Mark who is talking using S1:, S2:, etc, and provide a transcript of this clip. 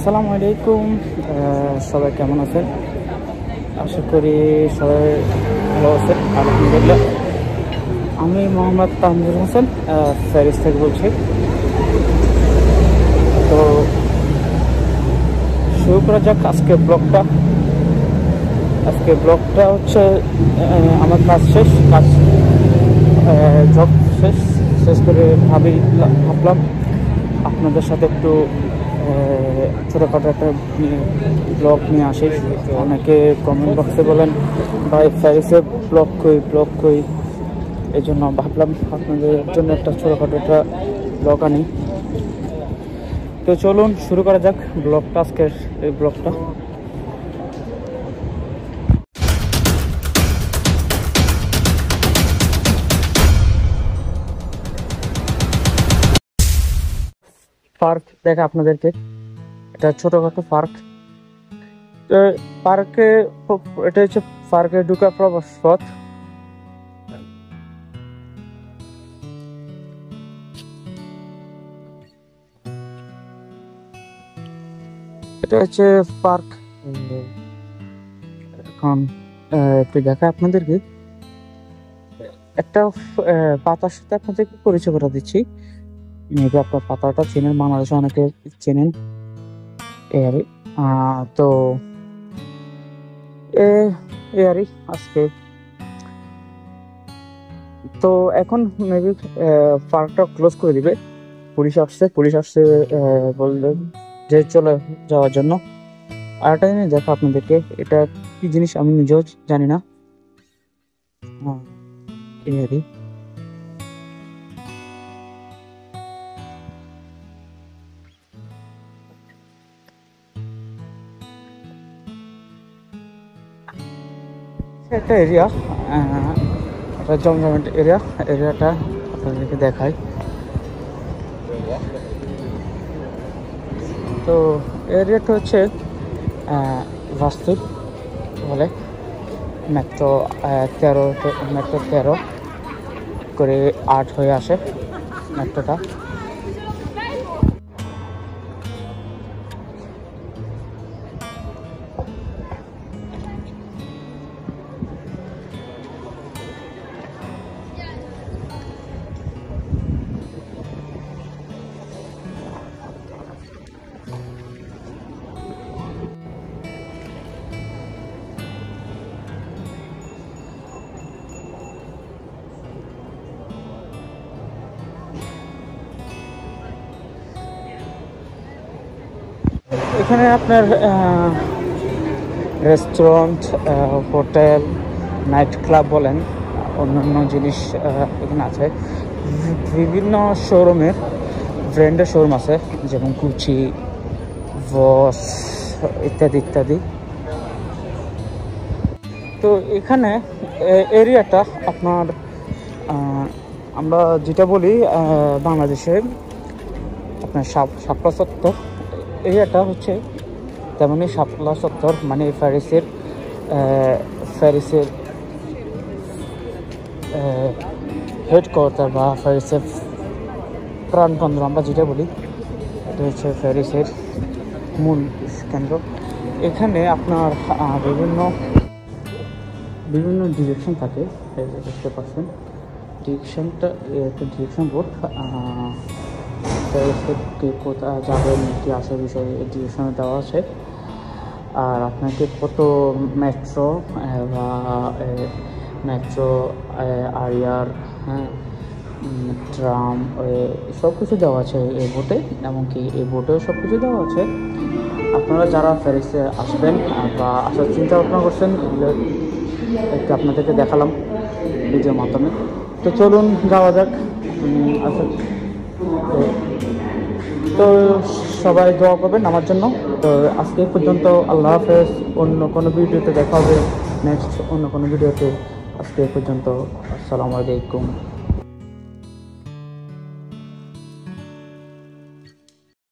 S1: আসসালামু আলাইকুম। সবাই কেমন আছেন? আশা করি সবাই ভালো আছেন। আলহামদুলিল্লাহ। আমি মোহাম্মদ তানভীর হোসেন প্যারিস থেকে বলছি। তো শুরু করা যাক আজকে ব্লগটা। হচ্ছে আমার কাজ জব শেষ করে ভাবলাম আপনাদের সাথে একটু ছোটোখাটো একটা ব্লগ নিয়ে আসি। অনেকে কমেন্ট বক্সে বলেন ভাই প্যারিসে ব্লগ কই, এই জন্য ভাবলাম আপনাদের জন্য একটা ছোটোখাটো একটা ব্লগ আনি। তো চলুন শুরু করা যাক ব্লগটা, আজকের এই ব্লগটা। পার্ক দেখা আপনাদেরকে, এটা ছোটখাটো পার্ক। এটা হচ্ছে পার্কে ঢুকা প্রবেশ পথ। এটা হচ্ছে পার্ক। এখন একটু দেখা আপনাদেরকে একটা পাতার সাথে আপনাদেরকে পরিচয় করে দিচ্ছি। আপনার পাতাটা চেনেন, বাংলাদেশে অনেকে চেনেন। তো আজকে তো এখন মেবি পার্কটা ক্লোজ করে দিবে। পুলিশ আসছে বললেন যে চলে যাওয়ার জন্য। আর একটা জিনিস দেখো আপনাদেরকে, এটা কি জিনিস আমি নিজেও জানি না। একটা এরিয়া, একটা জমজমাট এরিয়াটা আপনাদেরকে দেখাই। তো এরিয়াটা হচ্ছে বাস্তুর বলে মেট্রো 13 করে 8 হয়ে আসে মেট্রোটা। এখানে আপনার রেস্টুরেন্ট, হোটেল, নাইট ক্লাব বলেন, অন্যান্য জিনিস এখানে আছে। বিভিন্ন শোরুমের ব্র্যান্ডের শোরুম আছে, যেমন গুচি, বস ইত্যাদি। তো এখানে এরিয়াটা আপনার আমরা যেটা বলি বাংলাদেশে আপনার শাপলা চত্বর, এরিয়াটা হচ্ছে তেমনই শাপলা চত্বর, মানে প্যারিসের হেডকোয়ার্টার বা প্যারিসের প্রাণকেন্দ্র আমরা যেটা বলি, এটা হচ্ছে প্যারিসের মূল কেন্দ্র। এখানে আপনার বিভিন্ন ডিরেকশন থাকে, দেখতে পাচ্ছেন ডিরেকশনটা, একটা ডিরেকশন বোর্ড। কোথায় যাবেন কি আসে বিষয়ে এই ডিরেকশনে দেওয়া আছে। আর আপনাকে কত মেট্রো আরিয়ার, ট্রাম, সব কিছু দেওয়া আছে এই বোটে। এমনকি এই বোটেও সব কিছু দেওয়া আছে। আপনারা যারা প্যারিসে আসবেন বা আসার চিন্তা ভাবনা করছেন, এগুলো একটু আপনাদেরকে দেখালাম ভিডিওর মাধ্যমে। তো চলুন যাওয়া যাক। তো সবাই দোয়া করবেন আমার জন্য। তো আজকে পর্যন্ত আল্লাহ হাফেজ। অন্য কোনো ভিডিওতে দেখা হবে নেক্সট অন্য কোনো ভিডিওতে। আজকে পর্যন্ত আসসালামু আলাইকুম।